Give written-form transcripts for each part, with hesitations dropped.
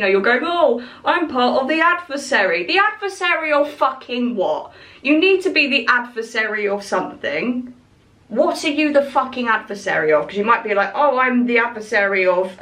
know, you're going, oh, I'm part of the adversary. The adversary of fucking what? You need to be the adversary of something. What are you the fucking adversary of? Because you might be like, oh, I'm the adversary of,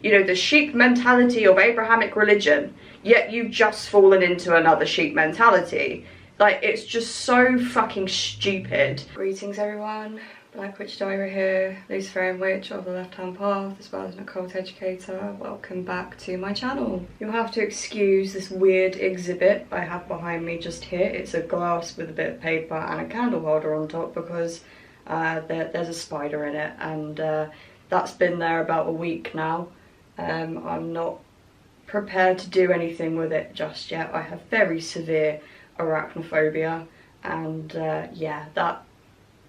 you know, the sheep mentality of Abrahamic religion. Yet you've just fallen into another sheep mentality. Like, it's just so fucking stupid. Greetings, everyone. BlackWitchDirah here, Luciferian witch of the left-hand path, as well as an occult educator. Welcome back to my channel. You'll have to excuse this weird exhibit I have behind me just here. It's a glass with a bit of paper and a candle holder on top because there's a spider in it, and that's been there about a week now. I'm not prepared to do anything with it just yet. I have very severe arachnophobia, and yeah, that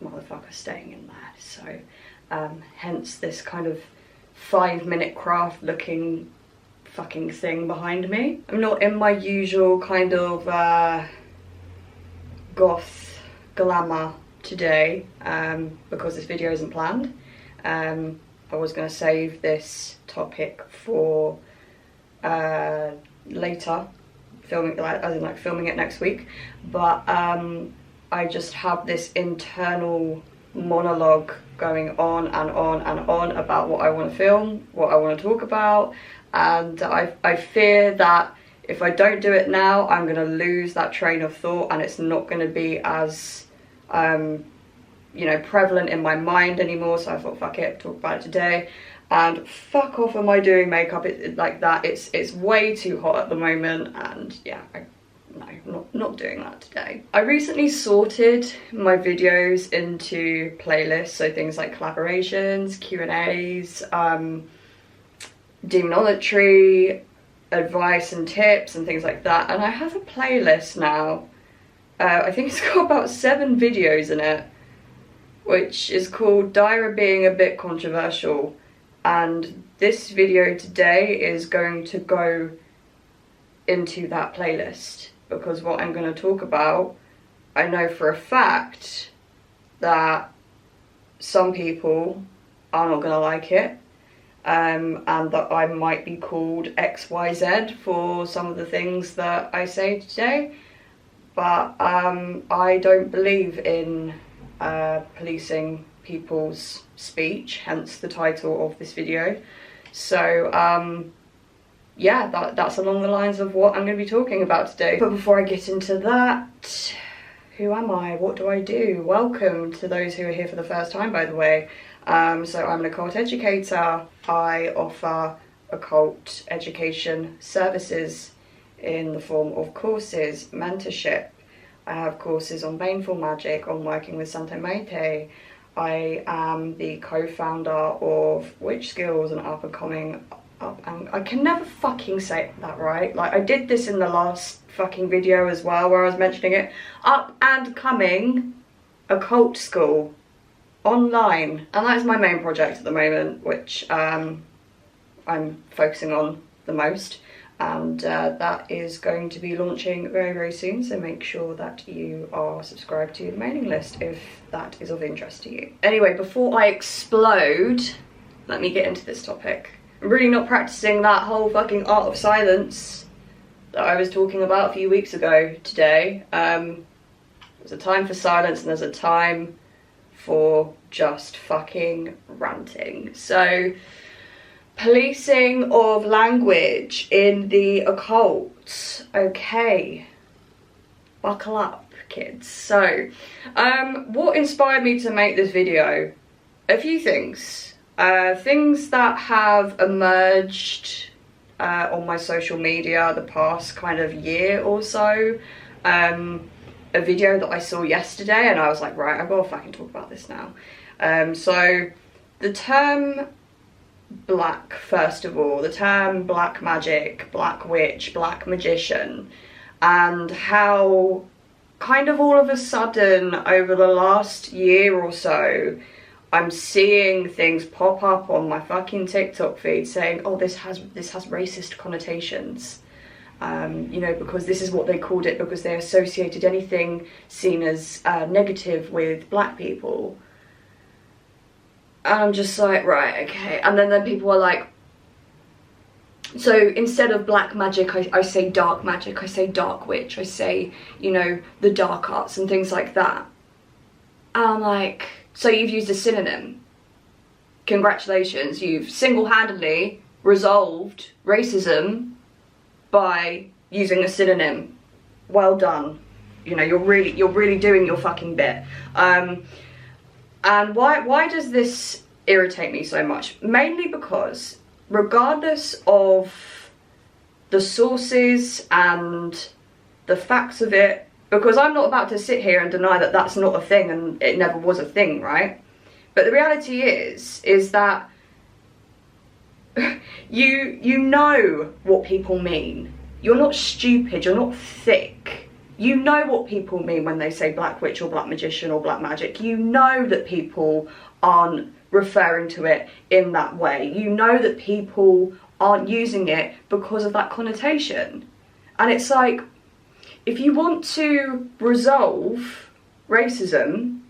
motherfucker's staying in there. So hence this kind of 5-minute craft looking fucking thing behind me. I'm not in my usual kind of goth glamour today because this video isn't planned. I was going to save this topic for later, filming, as in like filming it next week, but I just have this internal monologue going on and on and on about what I want to film, what I want to talk about, and I fear that if I don't do it now, I'm going to lose that train of thought, and it's not going to be as you know, prevalent in my mind anymore. So I thought, fuck it, talk about it today. And fuck off, am I doing makeup like that? It's way too hot at the moment, and yeah, no, not doing that today. I recently sorted my videos into playlists, so things like collaborations, Q&As, demonology, advice and tips and things like that, and I have a playlist now. I think it's got about 7 videos in it, which is called Dirah Being a Bit Controversial, and this video today is going to go into that playlist, because what I'm going to talk about, I know for a fact that some people are not going to like it, and that I might be called XYZ for some of the things that I say today, but I don't believe in policing people's speech, hence the title of this video. So yeah, that's along the lines of what I'm going to be talking about today. But before I get into that, who am I? What do I do? Welcome to those who are here for the first time, by the way. So I'm an occult educator. I offer occult education services in the form of courses, mentorship. I have courses on baneful magic, on working with Santo Maite. I am the co-founder of Witch Skills, and up and coming and I can never fucking say that right. Like, I did this in the last fucking video as well, where I was mentioning it. Up and coming occult school online, and that is my main project at the moment, which I'm focusing on the most, and that is going to be launching very, very soon, so make sure that you are subscribed to the mailing list if that is of interest to you. Anyway, before I explode, let me get into this topic. I'm really not practicing that whole fucking art of silence that I was talking about a few weeks ago today. There's a time for silence and there's a time for just fucking ranting. So, policing of language in the occult. Okay, buckle up, kids. So, what inspired me to make this video? A few things. Things that have emerged on my social media the past kind of year or so. A video that I saw yesterday, and I was like, right, I've got to fucking talk about this now. So the term black, first of all, the term black magic, black witch, black magician, and how kind of all of a sudden over the last year or so, I'm seeing things pop up on my fucking TikTok feed saying, oh, this has racist connotations. You know, because this is what they called it, because they associated anything seen as negative with black people. And I'm just like, right, okay. And then people are like, So instead of black magic, I say dark magic, I say dark witch, I say, you know, the dark arts and things like that. And I'm like, so you've used a synonym. Congratulations, you've single-handedly resolved racism by using a synonym. Well done. You know, you're really doing your fucking bit. And why does this irritate me so much? Mainly because regardless of the sources and the facts of it, because I'm not about to sit here and deny that that's not a thing and it never was a thing, right? But the reality is that you know what people mean. You're not stupid, you're not thick. You know what people mean when they say black witch or black magician or black magic. You know that people aren't referring to it in that way. You know that people aren't using it because of that connotation. And it's like, if you want to resolve racism,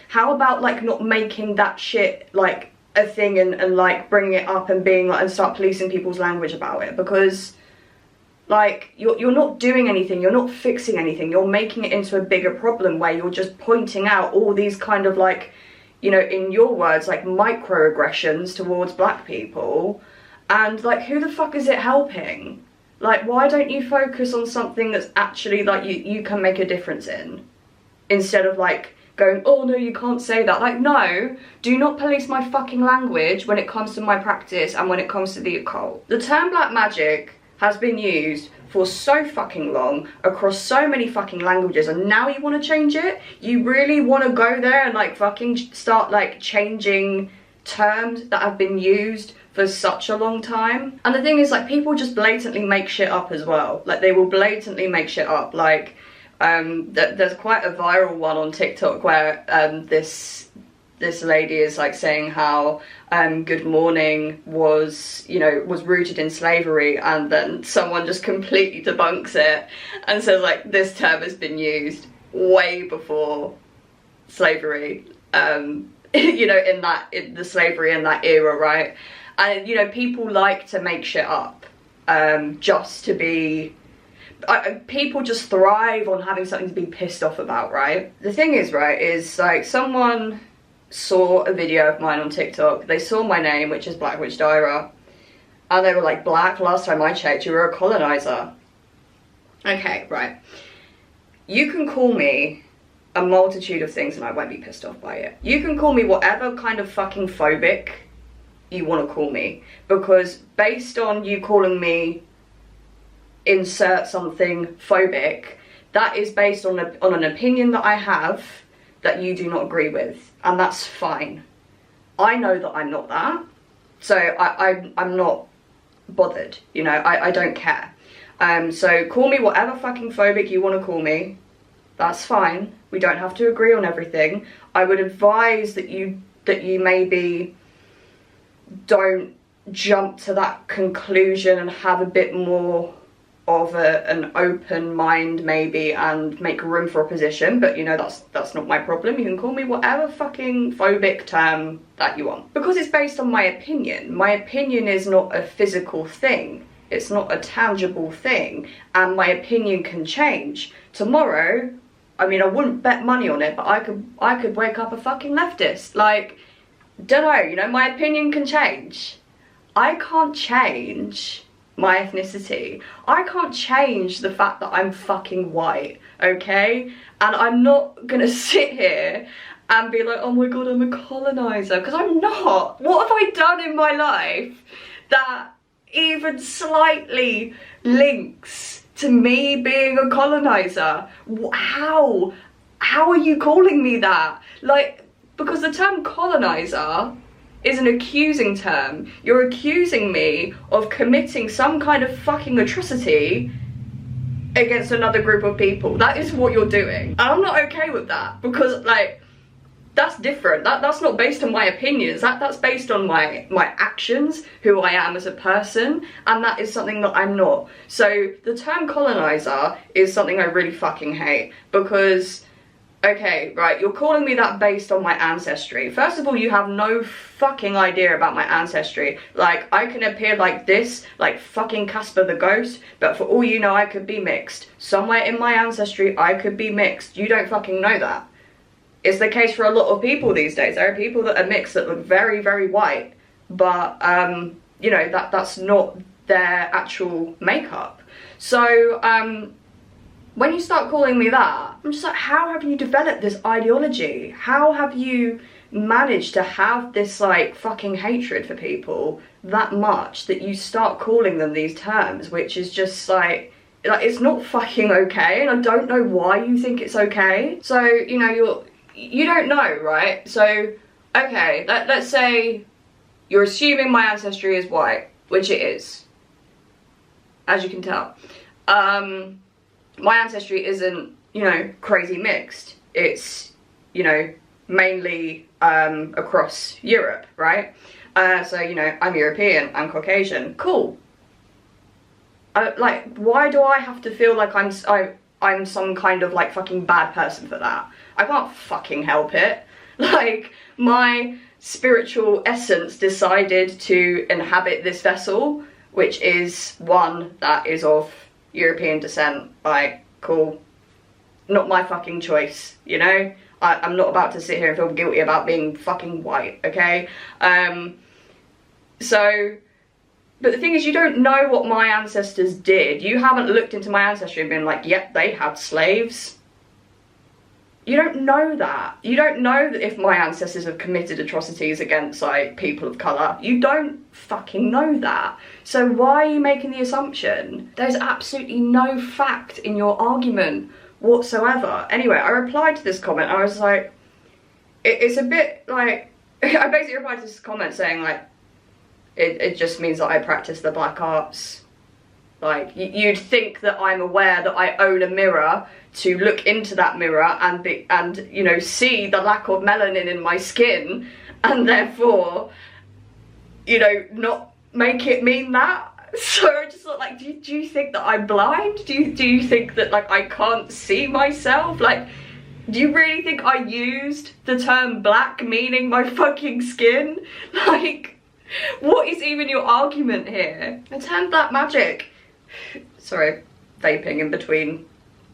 how about like not making that shit like a thing and like bringing it up and being like, and start policing people's language about it? Because like you're not doing anything, you're not fixing anything, you're making it into a bigger problem where you're just pointing out all these kind of like, you know, in your words, like microaggressions towards black people. And like, who the fuck is it helping? Like, why don't you focus on something that's actually like you can make a difference in, instead of like going, oh no, you can't say that. Like, no, do not police my fucking language when it comes to my practice and when it comes to the occult. The term black magic has been used for so fucking long across so many fucking languages, and now you want to change it? You really want to go there and like fucking start like changing terms that have been used for such a long time? And the thing is, like, people just blatantly make shit up as well. Like, they will blatantly make shit up. Like, there's quite a viral one on TikTok where this lady is like saying how good morning was, you know, was rooted in slavery, and then someone just completely debunks it and says like, this term has been used way before slavery, you know, in the slavery in that era, right? And you know, people like to make shit up just to be, people just thrive on having something to be pissed off about, right? The thing is, right, is like, someone saw a video of mine on TikTok, they saw my name, which is BlackWitchDirah, and they were like, Black, last time I checked, you were a colonizer. Okay, right. You can call me a multitude of things and I won't be pissed off by it. You can call me whatever kind of fucking phobic you want to call me, because based on you calling me insert something phobic, that is based on an opinion that I have that you do not agree with, and that's fine. I know that I'm not that, so I'm not bothered, you know, I don't care. So call me whatever fucking phobic you want to call me, that's fine. We don't have to agree on everything. I would advise that you maybe don't jump to that conclusion and have a bit more of an open mind maybe, and make room for opposition. But you know, that's not my problem. You can call me whatever fucking phobic term that you want, because it's based on my opinion. My opinion is not a physical thing, it's not a tangible thing, and my opinion can change tomorrow. I mean, I wouldn't bet money on it, but I could wake up a fucking leftist. Like, don't know, you know, my opinion can change. I can't change my ethnicity. I can't change the fact that I'm fucking white, okay? And I'm not gonna sit here and be like, oh my god, I'm a colonizer, because I'm not. What have I done in my life that even slightly links to me being a colonizer? How are you calling me that? Like, because the term colonizer is an accusing term. You're accusing me of committing some kind of fucking atrocity against another group of people. That is what you're doing. And I'm not okay with that, because like, that's different. That's not based on my opinions. That's based on my actions, who I am as a person, and that is something that I'm not. So the term colonizer is something I really fucking hate, because Okay, right, you're calling me that based on my ancestry. First of all, you have no fucking idea about my ancestry. Like, I can appear like this, like fucking Casper the Ghost, but for all you know, I could be mixed. Somewhere in my ancestry, I could be mixed. You don't fucking know that. It's the case for a lot of people these days. There are people that are mixed that look very, very white, but, you know, that's not their actual makeup. So, when you start calling me that, I'm just like, how have you developed this ideology? How have you managed to have this, like, fucking hatred for people that much that you start calling them these terms, which is just like it's not fucking okay, and I don't know why you think it's okay. So, you know, you don't know, right? So, okay, let's say you're assuming my ancestry is white, which it is, as you can tell. My ancestry isn't, you know, crazy mixed. It's, you know, mainly across Europe, right? So, you know, I'm European, I'm Caucasian. Cool. Like, why do I have to feel like I'm some kind of, like, fucking bad person for that? I can't fucking help it. Like, my spiritual essence decided to inhabit this vessel, which is one that is of European descent. Like, cool. Not my fucking choice, you know? I'm not about to sit here and feel guilty about being fucking white, okay? So, but the thing is, you don't know what my ancestors did. You haven't looked into my ancestry and been like, yep, they had slaves. You don't know that. You don't know that if my ancestors have committed atrocities against, like, people of colour. You don't fucking know that. So why are you making the assumption? There's absolutely no fact in your argument whatsoever. Anyway, I replied to this comment. I was like, it's a bit like, I basically replied to this comment saying, like, it just means that I practice the black arts. Like, you'd think that I'm aware that I own a mirror to look into that mirror and you know, see the lack of melanin in my skin, and therefore, you know, not make it mean that. So I just thought, like, do you think that I'm blind? Do you think that, like, I can't see myself? Like, do you really think I used the term black meaning my fucking skin? Like, what is even your argument here? The term black magic, sorry, vaping in between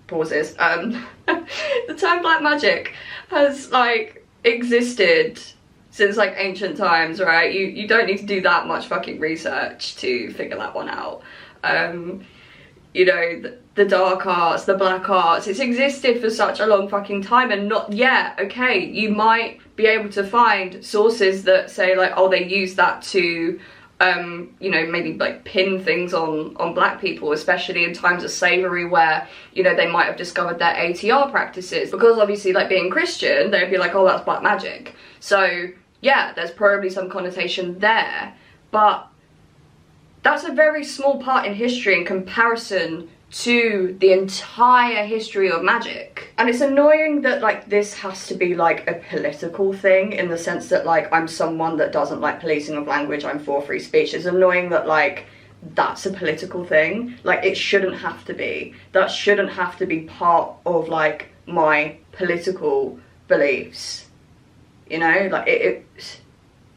pauses. The term black magic has, like, existed since, like, ancient times, right? You don't need to do that much fucking research to figure that one out. You know, the dark arts, the black arts, it's existed for such a long fucking time, and not yet. Okay, you might be able to find sources that say, like, oh, they use that to you know, maybe, like, pin things on black people, especially in times of slavery where, you know, they might have discovered their ATR practices, because obviously, like, being Christian, they'd be like, oh, that's black magic. So yeah, there's probably some connotation there, but that's a very small part in history in comparison to the entire history of magic. And it's annoying that, like, this has to be, like, a political thing, in the sense that, like, I'm someone that doesn't like policing of language, I'm for free speech. It's annoying that, like, that's a political thing. Like, it shouldn't have to be. That shouldn't have to be part of, like, my political beliefs. You know, like,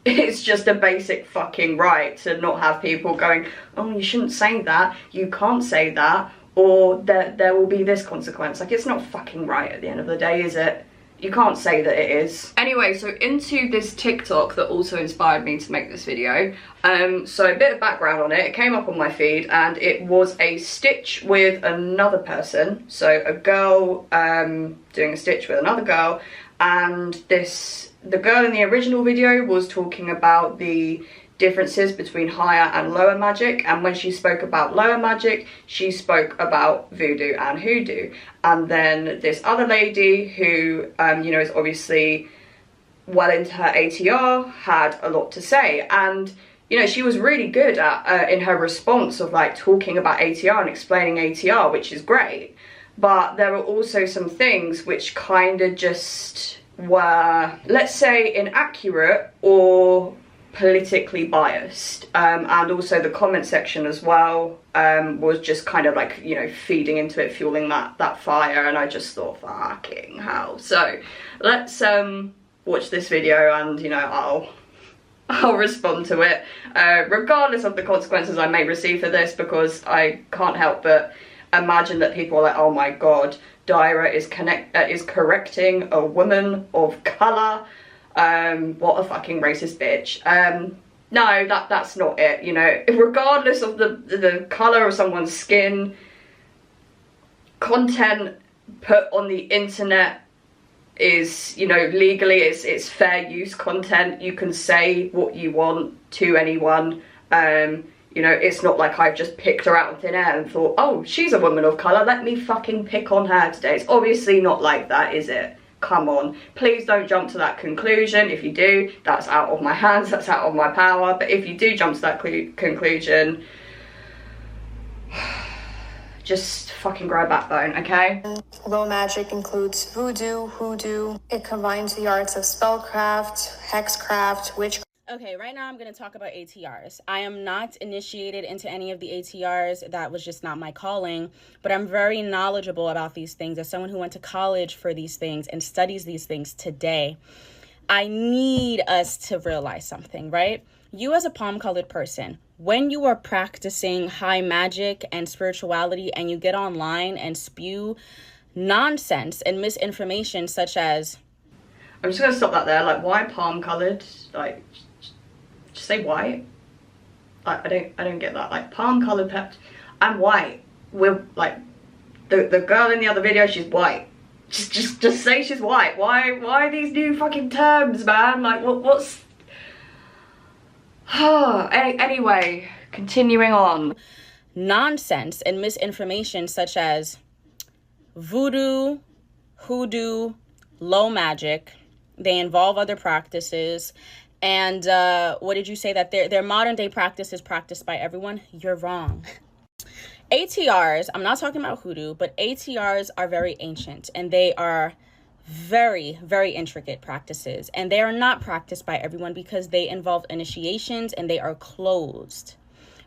it's just a basic fucking right to not have people going, oh, you shouldn't say that, you can't say that, or there will be this consequence. Like, it's not fucking right at the end of the day, is it? You can't say that it is. Anyway, so into this TikTok that also inspired me to make this video. So a bit of background on it. It came up on my feed, and it was a stitch with another person. So a girl doing a stitch with another girl, and the girl in the original video was talking about the differences between higher and lower magic, and when she spoke about lower magic, she spoke about voodoo and hoodoo. And then this other lady who, you know, is obviously well into her ATR, had a lot to say. And, you know, she was really good at, in her response of, like, talking about ATR and explaining ATR, which is great. But there were also some things which kind of just were, let's say, inaccurate, or politically biased, and also the comment section as well was just kind of like, you know, feeding into it, fueling that fire, and I just thought, fucking hell. So let's watch this video, and you know, I'll respond to it regardless of the consequences I may receive for this, because I can't help but imagine that people are like, oh my god, Dirah is correcting a woman of colour. What a fucking racist bitch. No, that's not it, you know. Regardless of the colour of someone's skin, content put on the internet is, you know, legally it's fair use content. You can say what you want to anyone. You know, it's not like I've just picked her out of thin air and thought, oh, she's a woman of colour, let me fucking pick on her today. It's obviously not like that, is it? Come on, please don't jump to that conclusion. If you do, that's out of my hands, that's out of my power. But if you do jump to that conclusion, just fucking grow a backbone, okay? Low magic includes voodoo, hoodoo. It combines the arts of spellcraft, hexcraft, witchcraft. Okay, right now I'm going to talk about ATRs. I am not initiated into any of the ATRs. That was just not my calling, but I'm very knowledgeable about these things. As someone who went to college for these things and studies these things today, I need us to realize something, right? You as a palm-colored person, when you are practicing high magic and spirituality and you get online and spew nonsense and misinformation such as... I'm just going to stop that there. Like, why palm-colored? Like, just say white. Like, I don't get that. Like, palm-colored pep. I'm white. We're like, the girl in the other video, she's white. Just say she's white. Why these new fucking terms, man? Like, what's... Anyway, continuing on. Nonsense and misinformation such as voodoo, hoodoo, low magic. They involve other practices. And what did you say? That their modern day practice is practiced by everyone? You're wrong. ATRs, I'm not talking about hoodoo, but ATRs are very ancient and they are very, very intricate practices. And they are not practiced by everyone because they involve initiations and they are closed,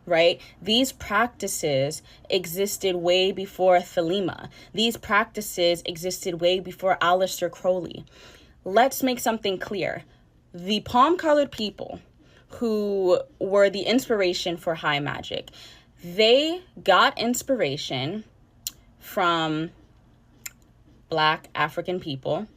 right? These practices existed way before Thelema. These practices existed way before Aleister Crowley. Let's make something clear. The palm-colored people who were the inspiration for high magic, they got inspiration from Black African people,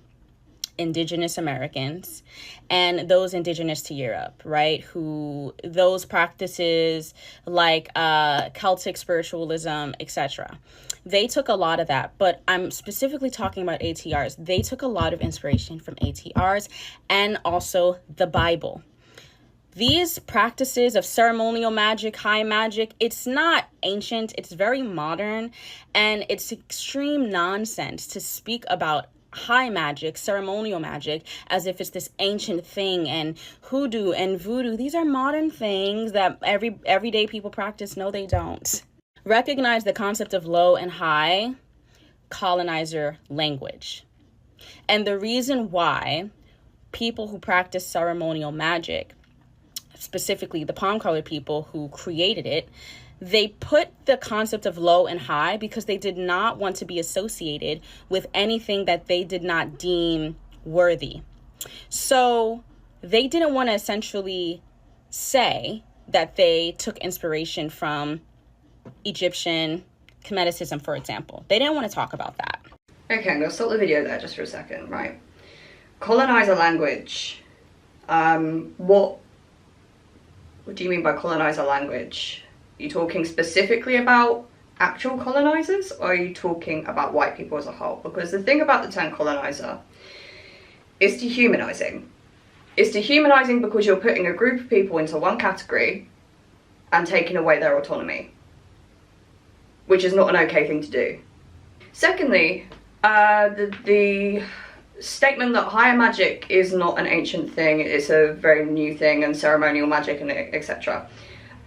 Indigenous Americans, and those indigenous to Europe, right? Who those practices like Celtic spiritualism, etc. They took a lot of that, but I'm specifically talking about ATRs. They took a lot of inspiration from ATRs and also the Bible. These practices of ceremonial magic, high magic, it's not ancient, it's very modern, and it's extreme nonsense to speak about high magic, ceremonial magic, as if it's this ancient thing, and hoodoo and voodoo. These are modern things that everyday people practice. No, they don't. Recognize the concept of low and high colonizer language. And the reason why people who practice ceremonial magic, specifically the palm-colored people who created it, they put the concept of low and high because they did not want to be associated with anything that they did not deem worthy. So they didn't want to essentially say that they took inspiration from Egyptian Kemeticism, for example. They didn't want to talk about that. Okay, I'm going to stop the video there just for a second, right? Colonizer language. What do you mean by colonizer language? Are you talking specifically about actual colonizers, or are you talking about white people as a whole? Because the thing about the term colonizer is dehumanizing. It's dehumanizing because you're putting a group of people into one category and taking away their autonomy, which is not an okay thing to do. Secondly, the statement that higher magic is not an ancient thing, it's a very new thing, and ceremonial magic and etc.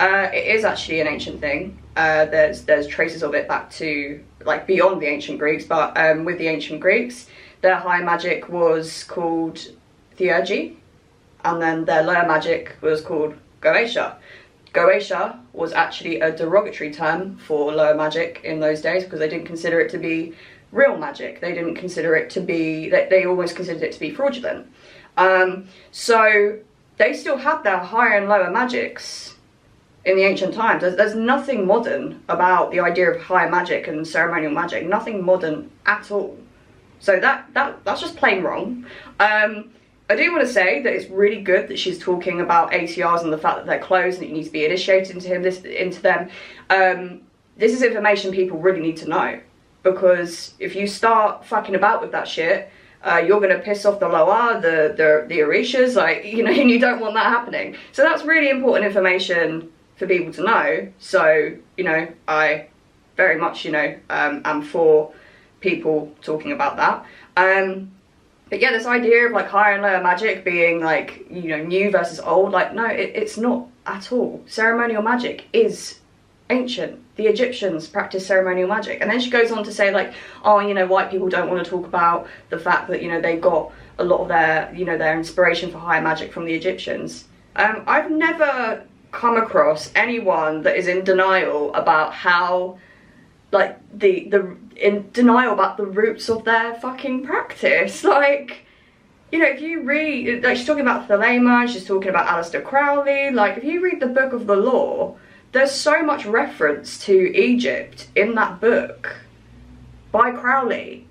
It is actually an ancient thing. There's traces of it back to, like, beyond the ancient Greeks, but with the ancient Greeks, their high magic was called theurgy. and then their lower magic was called Goetia. Goetia was actually a derogatory term for lower magic in those days because they didn't consider it to be real magic. They didn't consider it to be, they almost considered it to be fraudulent. So they still had their higher and lower magics in the ancient times. There's nothing modern about the idea of higher magic and ceremonial magic, nothing modern at all. So that's just plain wrong. I do want to say that it's really good that she's talking about ATRs and the fact that they're closed and it needs to be initiated into them. This is information people really need to know, because if you start fucking about with that shit, you're going to piss off the Loa, the Orishas, like, you know, and you don't want that happening. So that's really important information for people to know. So, you know, I very much, you know, am for people talking about that. But yeah, this idea of like higher and lower magic being like, you know, new versus old, like, no, it's not at all. Ceremonial magic is ancient. The Egyptians practiced ceremonial magic. And then she goes on to say like, oh, you know, white people don't want to talk about the fact that, you know, they got a lot of their, you know, their inspiration for higher magic from the Egyptians. I've never come across anyone that is in denial about how, like, in denial about the roots of their fucking practice. Like, you know, if you read, like, she's talking about Thelema, she's talking about Aleister Crowley, like, if you read the Book of the Law, there's so much reference to Egypt in that book by Crowley.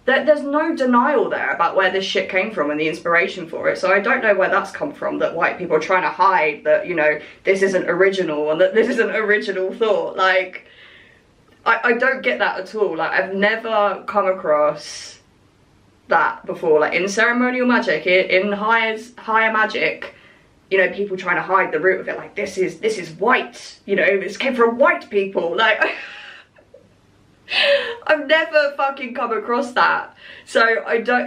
There's no denial there about where this shit came from and the inspiration for it. So I don't know where that's come from, that white people are trying to hide that, you know, this isn't original and that this isn't original thought. Like, I don't get that at all. Like, I've never come across that before. Like, in ceremonial magic, in higher magic, you know, people trying to hide the root of it. Like, this is white. You know, this came from white people. Like, I've never fucking come across that. So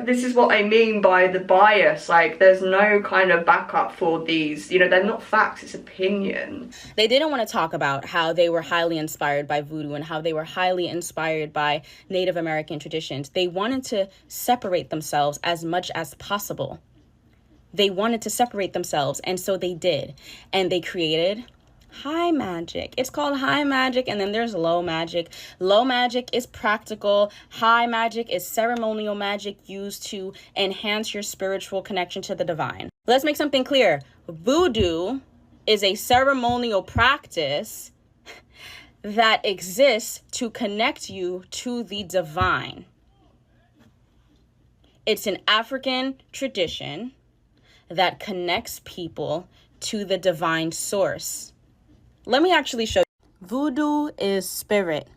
this is what I mean by the bias. Like, there's no kind of backup for these, you know, they're not facts, it's opinion. They didn't want to talk about how they were highly inspired by voodoo and how they were highly inspired by Native American traditions. They wanted to separate themselves as much as possible. They wanted to separate themselves, and so they did. And they created high magic. It's called high magic, and then there's low magic. Low magic is practical. High magic is ceremonial magic used to enhance your spiritual connection to the divine. Let's make something clear. Voodoo is a ceremonial practice that exists to connect you to the divine. It's an African tradition that connects people to the divine source. Let me actually show you. Voodoo is spirit.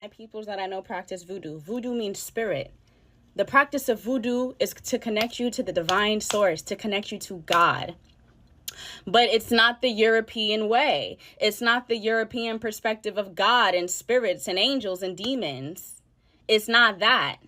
Peoples that I know practice voodoo. Voodoo means spirit. The practice of voodoo is to connect you to the divine source, to connect you to God. But it's not the European way. It's not the European perspective of God and spirits and angels and demons. It's not that.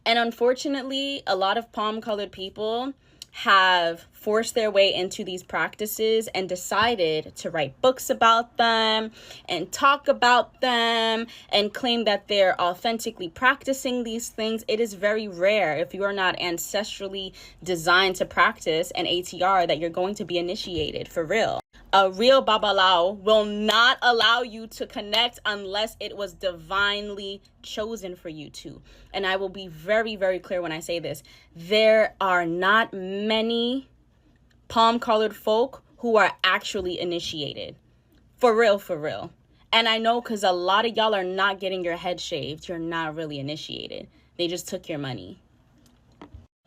And unfortunately, a lot of palm-colored people have forced their way into these practices and decided to write books about them and talk about them and claim that they're authentically practicing these things. It is very rare, if you are not ancestrally designed to practice an ATR, that you're going to be initiated for real. A real Babalao will not allow you to connect unless it was divinely chosen for you to. And I will be very, very clear when I say this. There are not many palm-colored folk who are actually initiated. For real, for real. And I know because a lot of y'all are not getting your head shaved. You're not really initiated. They just took your money.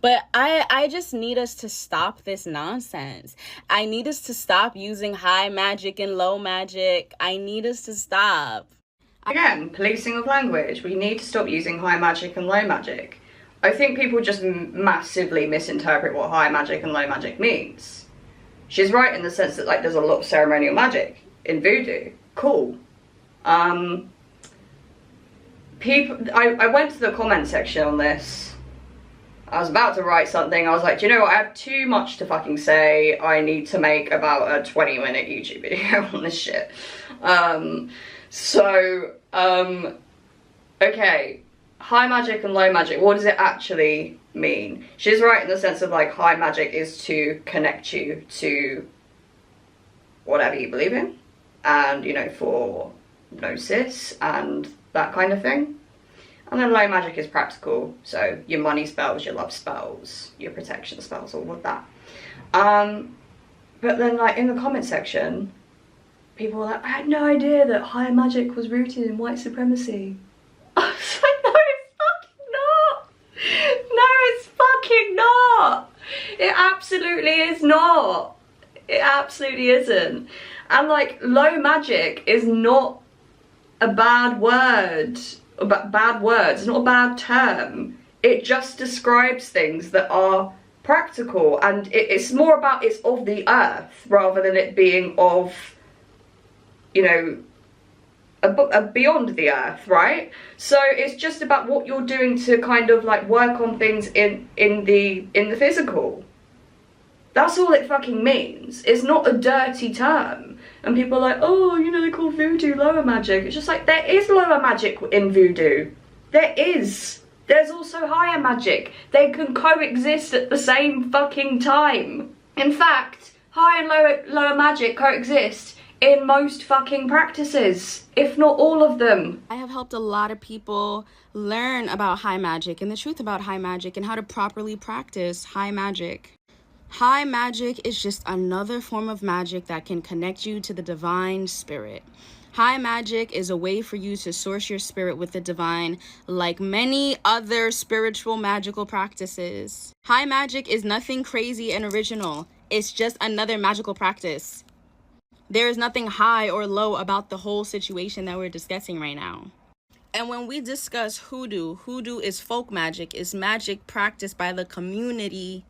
But I just need us to stop this nonsense. I need us to stop using high magic and low magic. I need us to stop. Again, policing of language. We need to stop using high magic and low magic. I think people just massively misinterpret what high magic and low magic means. She's right in the sense that, like, there's a lot of ceremonial magic in voodoo. Cool. I went to the comment section on this. I was about to write something. I was like, do you know what? I have too much to fucking say. I need to make about a 20-minute YouTube video on this shit. Okay. high magic and low magic, what does it actually mean? She's right in the sense of like high magic is to connect you to whatever you believe in, and you know, for gnosis and that kind of thing. And then low magic is practical, so your money spells, your love spells, your protection spells, all of that. But then like in the comment section, people were like, I had no idea that high magic was rooted in white supremacy. I was like, no, it's fucking not. No, it's fucking not. It absolutely is not. It absolutely isn't. And like, low magic is not a bad word. Bad words, it's not a bad term. It just describes things that are practical, and it's more about it's of the earth rather than it being of, you know, a beyond the earth, right? So it's just about what you're doing to kind of like work on things in the physical. That's all it fucking means. It's not a dirty term. And people are like, oh, you know, they call voodoo lower magic. It's just like, there is lower magic in voodoo. There is. There's also higher magic. They can coexist at the same fucking time. In fact, high and lower magic coexist in most fucking practices, if not all of them. I have helped a lot of people learn about high magic and the truth about high magic and how to properly practice high magic. High magic is just another form of magic that can connect you to the divine spirit. High magic is a way for you to source your spirit with the divine, like many other spiritual magical practices. High magic is nothing crazy and original. It's just another magical practice. There is nothing high or low about the whole situation that we're discussing right now. And when we discuss hoodoo, hoodoo is folk magic, is magic practiced by the community.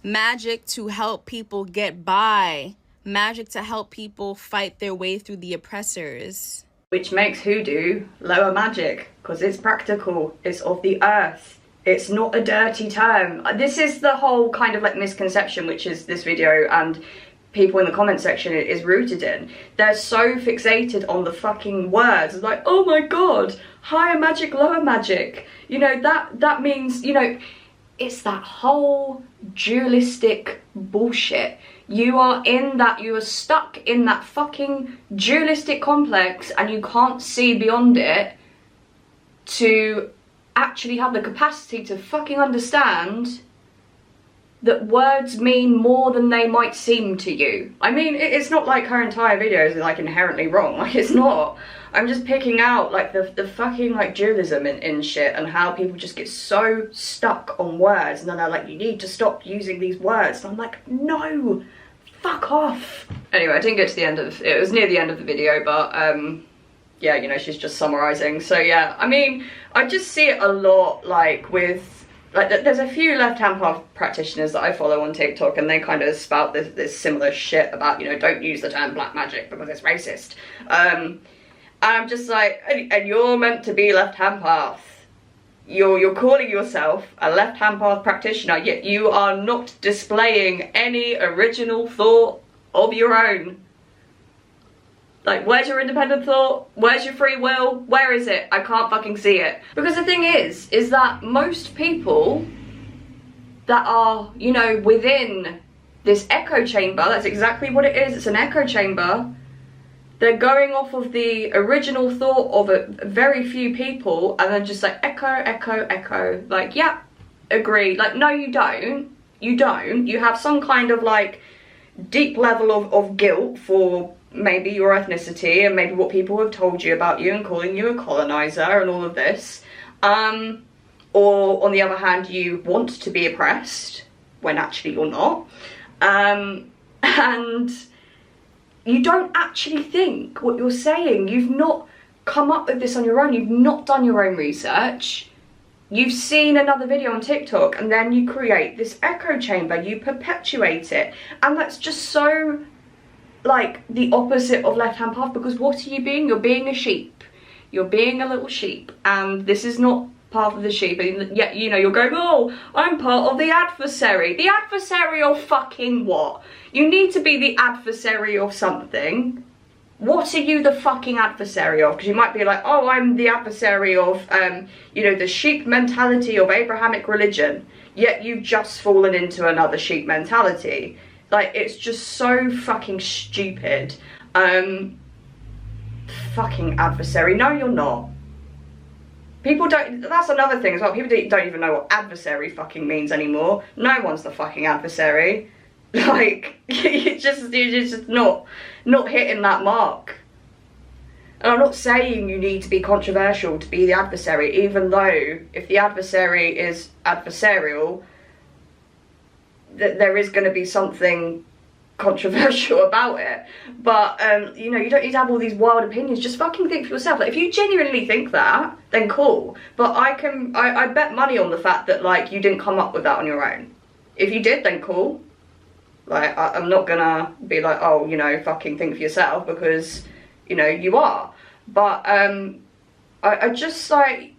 Magic to help people get by. Magic to help people fight their way through the oppressors. Which makes hoodoo lower magic, because it's practical, it's of the earth. It's not a dirty term. This is the whole kind of like misconception, which is this video and people in the comment section is rooted in. They're so fixated on the fucking words. It's like, oh my god, higher magic, lower magic. You know, that means, you know, it's that whole dualistic bullshit. You are stuck in that fucking dualistic complex and you can't see beyond it to actually have the capacity to fucking understand that words mean more than they might seem to you. I mean, it's not like her entire video is like inherently wrong, like it's not. I'm just picking out like the fucking like dualism in shit and how people just get so stuck on words and then they're like, you need to stop using these words. And I'm like, no, fuck off. Anyway, I didn't get to the end of, it was near the end of the video, but yeah, you know, she's just summarizing. So yeah, I mean, I just see it a lot like with, like there's a few left-hand path practitioners that I follow on TikTok and they kind of spout this similar shit about, you know, don't use the term black magic because it's racist. And I'm just like, and you're meant to be left-hand path. You're calling yourself a left-hand path practitioner, yet you are not displaying any original thought of your own. Like, where's your independent thought? Where's your free will? Where is it? I can't fucking see it. Because the thing is that most people that are, you know, within this echo chamber, that's exactly what it is, it's an echo chamber, they're going off of the original thought of a very few people and then just like echo, echo, echo. Like, yeah, agree. Like, no, you don't. You don't. You have some kind of like deep level of guilt for maybe your ethnicity and maybe what people have told you about you and calling you a colonizer and all of this. Or on the other hand, you want to be oppressed when actually you're not. And you don't actually think what you're saying. You've not come up with this on your own. You've not done your own research. You've seen another video on TikTok and then you create this echo chamber. You perpetuate it. And that's just so like the opposite of left-hand path, because what are you being? You're being a sheep. You're being a little sheep. And this is not part of the sheep. And yet, you know, you're going, oh, I'm part of the adversary. The adversary of fucking what? You need to be the adversary of something. What are you the fucking adversary of? Because you might be like, oh, I'm the adversary of, you know, the sheep mentality of Abrahamic religion. Yet you've just fallen into another sheep mentality. Like, it's just so fucking stupid. Fucking adversary. No, you're not. People don't, that's another thing as well. People don't even know what adversary fucking means anymore. No one's the fucking adversary. Like, you're just not hitting that mark. And I'm not saying you need to be controversial to be the adversary, even though if the adversary is adversarial, there is going to be something controversial about it. But you know, you don't need to have all these wild opinions. Just fucking think for yourself. Like, if you genuinely think that, then cool. But I bet money on the fact that, like, you didn't come up with that on your own. If you did, then cool. Like, I'm not gonna be like, oh, you know, fucking think for yourself, because, you know, you are. But I just, like,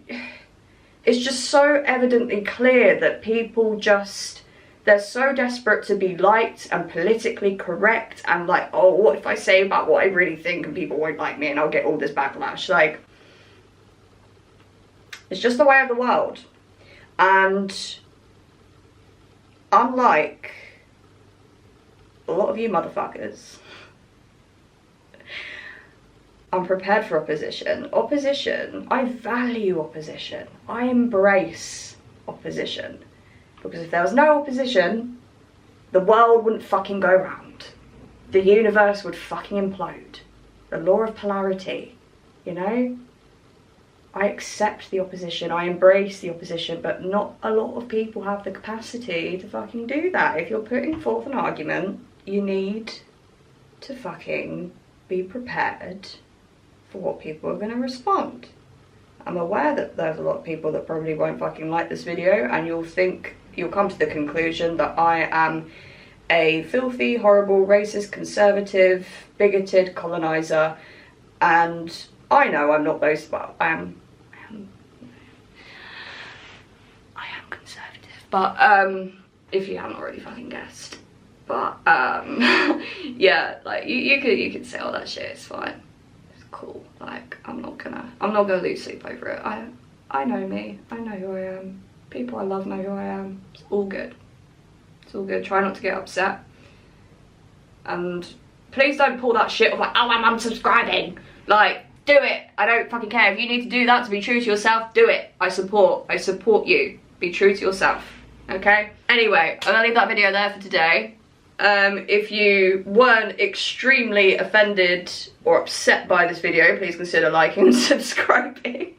it's just so evidently clear that people just, they're so desperate to be liked and politically correct, and like, oh, what if I say about what I really think and people won't like me and I'll get all this backlash? Like, it's just the way of the world. And unlike a lot of you motherfuckers, I'm prepared for opposition. Opposition, I value opposition. I embrace opposition. Because if there was no opposition, the world wouldn't fucking go round. The universe would fucking implode. The law of polarity, you know? I accept the opposition, I embrace the opposition, but not a lot of people have the capacity to fucking do that. If you're putting forth an argument, you need to fucking be prepared for what people are going to respond. I'm aware that there's a lot of people that probably won't fucking like this video, and you'll come to the conclusion that I am a filthy, horrible, racist, conservative, bigoted colonizer, and I know I'm not those, well, I am conservative, but if you haven't already fucking guessed. But yeah, like, you could say all that shit, it's fine. It's cool. Like, I'm not gonna lose sleep over it. I know me. I know who I am. People I love know who I am. It's all good. It's all good. Try not to get upset. And please don't pull that shit of like, oh, I'm unsubscribing. Like, do it. I don't fucking care. If you need to do that to be true to yourself, do it. I support you. Be true to yourself. Okay? Anyway, I'm gonna leave that video there for today. If you weren't extremely offended or upset by this video, please consider liking and subscribing.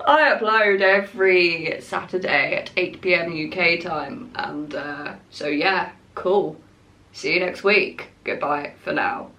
I upload every Saturday at 8 PM UK time, and so yeah, cool. See you next week. Goodbye for now.